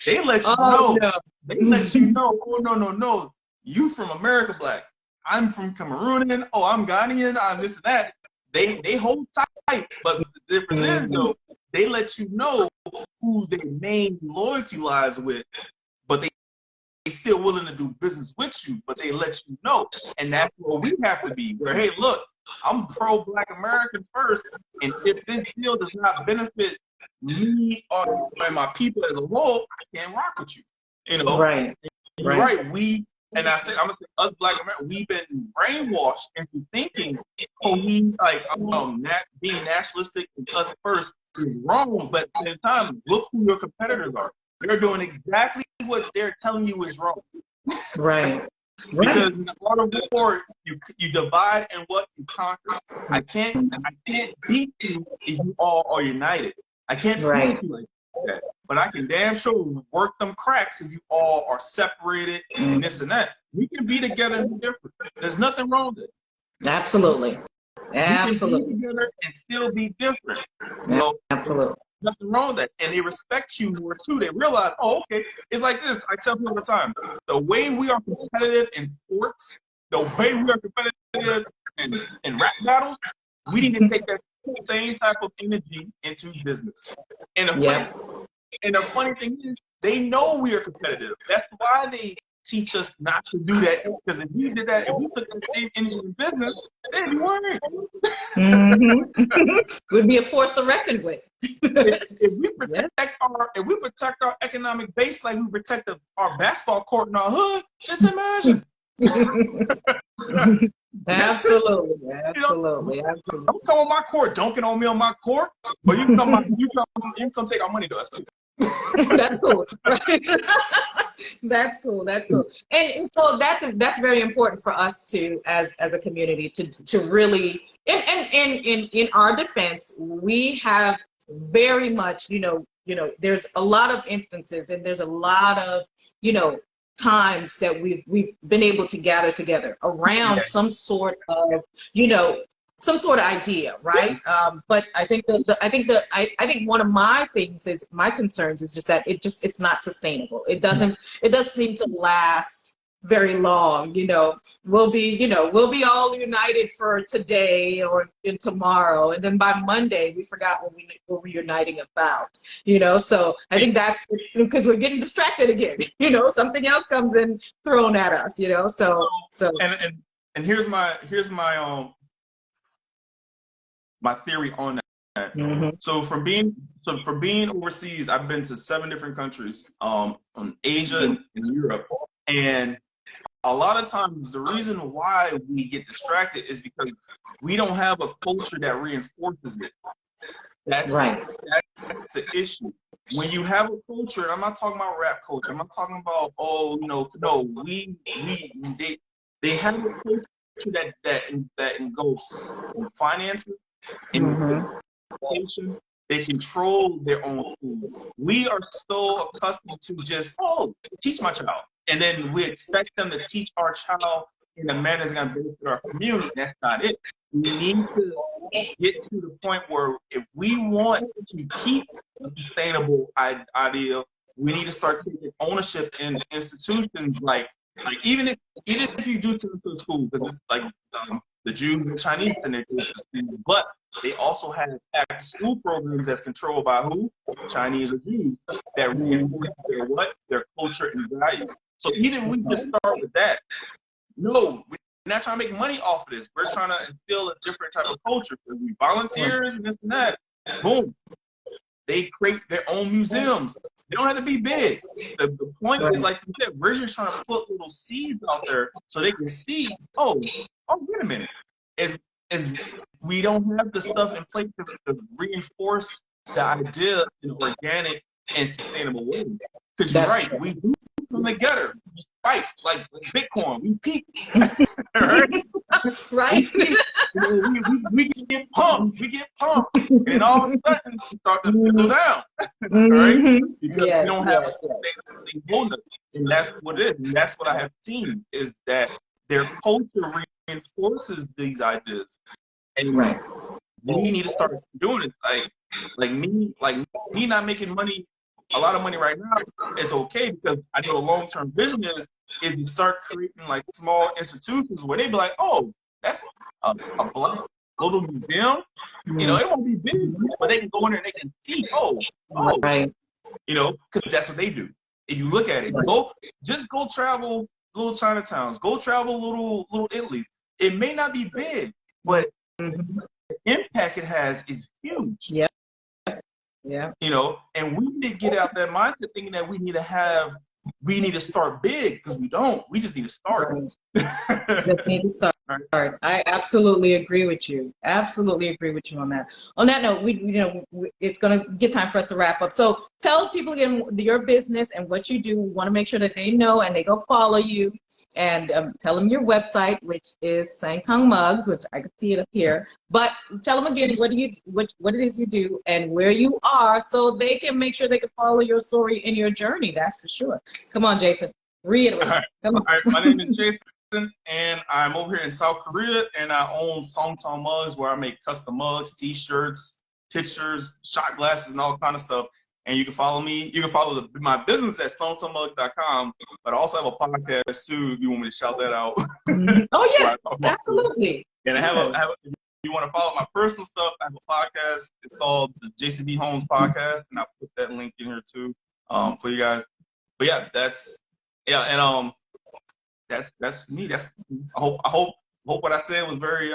They let you know. No. They let you know. Oh no. You from America, black. I'm from Cameroonian. Oh, I'm Ghanaian. I'm this and that. They hold tight, but the difference is though, they let you know who their main loyalty lies with, but they still willing to do business with you, but they let you know. And that's where we have to be, where, hey, look, I'm pro-Black American first, and if this deal does not benefit me or my people as a whole, I can't rock with you. You know? Right. And I said, I'm gonna say, us Black Americans, we've been brainwashed into thinking, being nationalistic and us first is wrong. But at the same time, look who your competitors are. They're doing exactly what they're telling you is wrong. Right. Because in the art of war, you divide and what you conquer. I can't beat you if you all are united. I can't beat you like that. But I can damn sure work them cracks if you all are separated and this and that. We can be together and be different. There's nothing wrong with it. Absolutely. We can be together and still be different. Absolutely. Nothing wrong with that. And they respect you more too. They realize, oh, okay. It's like this. I tell people all the time. The way we are competitive in sports, the way we are competitive in rap battles, we need to take that same type of energy into business. And the funny thing is, they know we are competitive. That's why they teach us not to do that. Because if we did that, if we took the same energy in business, they'd be worried. Would be a force to reckon with. if we protect our economic base like we protect our basketball court in our hood, just imagine. Absolutely. Don't come on my court, dunking on me on my court, but you come take our money to us too. That's cool. That's cool. And so that's very important for us to, as a community, to really, and in our defense, we have very much, there's a lot of instances and there's a lot of, times that we've been able to gather together around some sort of, some sort of idea, right? But I think I think one of my concerns is just that it's not sustainable. It doesn't seem to last very long. We'll be all united for today or in tomorrow, and then by Monday we forgot what we're uniting about. So I think that's because we're getting distracted again. Something else comes in thrown at us. So and here's my my theory on that. Mm-hmm. So for being overseas, I've been to 7 different countries, on Asia and Europe, and a lot of times the reason why we get distracted is because we don't have a culture that reinforces it. That's the issue. When you have a culture, and I'm not talking about rap culture, I'm not talking about they have a culture that engulfs finances, education. They control their own food. We are so accustomed to just, teach my child. And then we expect them to teach our child in a manner that's going to benefit our community. That's not it. We need to get to the point where if we want to keep a sustainable idea, we need to start taking ownership in institutions like even if you do to the school, because it's like the Jews and Chinese and their but they also have after school programs that's controlled by who? Chinese or Jews that reinforce their culture and value. So even we just start with that. No, not trying to make money off of this. We're trying to instill a different type of culture. We volunteers and this and that. Boom. They create their own museums. They don't have to be big. The point is, like you said, we're just trying to put little seeds out there so they can see, oh, wait a minute. As we don't have the stuff in place to reinforce the idea in an organic and sustainable way. Because you're right, we do come together. We fight like Bitcoin. We peak. Right? Right. We get pumped. We get pumped. And all of a sudden, we start to fizzle down. Right? Because we don't have a sustainable thing holding us. And that's what it is. And that's what I have seen is that their culture reinforces these ideas. And we need to start doing it. Like me not making money, a lot of money right now is okay because I know a long-term vision is to start creating like small institutions where they be like, oh, that's a black little museum. You know, it won't be big, but they can go in there and they can see, Right. You know, because that's what they do. If you look at it, just go travel little Chinatowns, go travel little Italy's. It may not be big, but the impact it has is huge. Yeah. Yeah. You know, and we need to get out that mindset thinking that we need to start big because we don't. We just need to start. Just need to start. I absolutely agree with you. Absolutely agree with you on that. On that note, it's going to get time for us to wrap up. So tell people again your business and what you do. We want to make sure that they know and they go follow you. And tell them your website, which is Sang Tong Mugs, which I can see it up here. But tell them again what it is you do and where you are, so they can make sure they can follow your story and your journey. That's for sure. Come on, Jason. Reiterate. All right. Come on. All right. My name is Jason, and I'm over here in South Korea, and I own Sang Tong Mugs, where I make custom mugs, T-shirts, pictures, shot glasses, and all kind of stuff. And you can follow me. You can follow my business at songtongmugs.com. But I also have a podcast too. If you want me to shout that out. Oh yeah, absolutely. And I have if you want to follow my personal stuff, I have a podcast. It's called the JCB Homes Podcast, and I'll put that link in here too for you guys. But yeah, that's me. I hope what I said was very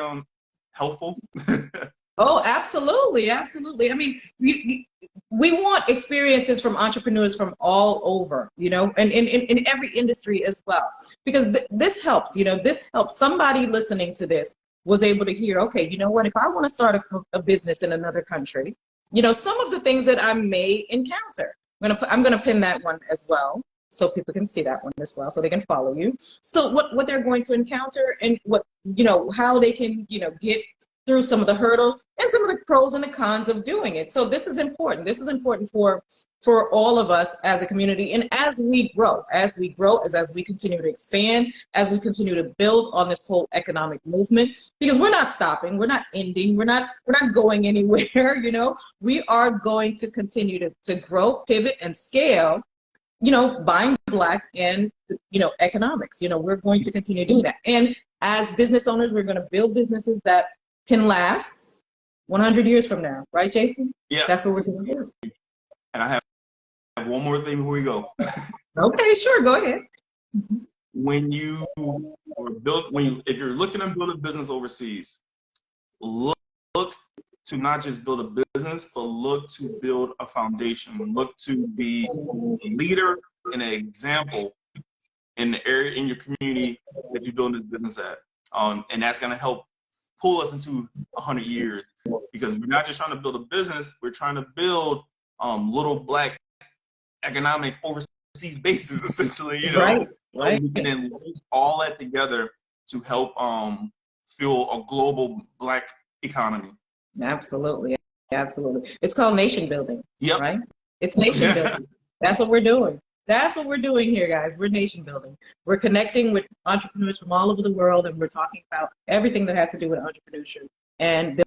helpful. Oh, absolutely, absolutely. I mean, we want experiences from entrepreneurs from all over, you know, and in every industry as well, because this helps. You know, this helps. Somebody listening to this was able to hear, okay, you know what? If I want to start a business in another country, you know, some of the things that I may encounter. I'm gonna pin that one as well, so people can see that one as well, so they can follow you. So what they're going to encounter and how they can, get through some of the hurdles and some of the pros and the cons of doing it. So this is important. This is important for all of us as a community. And as we grow, as we continue to expand, as we continue to build on this whole economic movement, because we're not stopping, we're not ending, we're not going anywhere, we are going to continue to grow, pivot, and scale, buying Black and, economics. We're going to continue doing that. And as business owners, we're going to build businesses that can last 100 years from now. Right, Jason? Yes. That's what we're going to do. And I have one more thing before we go. Okay, sure. Go ahead. If you're looking to build a business overseas, look to not just build a business, but look to build a foundation. Look to be a leader and an example in the area, in your community that you're building this business at. And that's going to help pull us into 100 years, because we're not just trying to build a business, we're trying to build little Black economic overseas bases, essentially, Right. We can then link all that together to help fuel a global Black economy. Absolutely. Absolutely. It's called nation building. Yep. Right? It's nation building. That's what we're doing. That's what we're doing here, guys. We're nation building. We're connecting with entrepreneurs from all over the world, and we're talking about everything that has to do with entrepreneurship and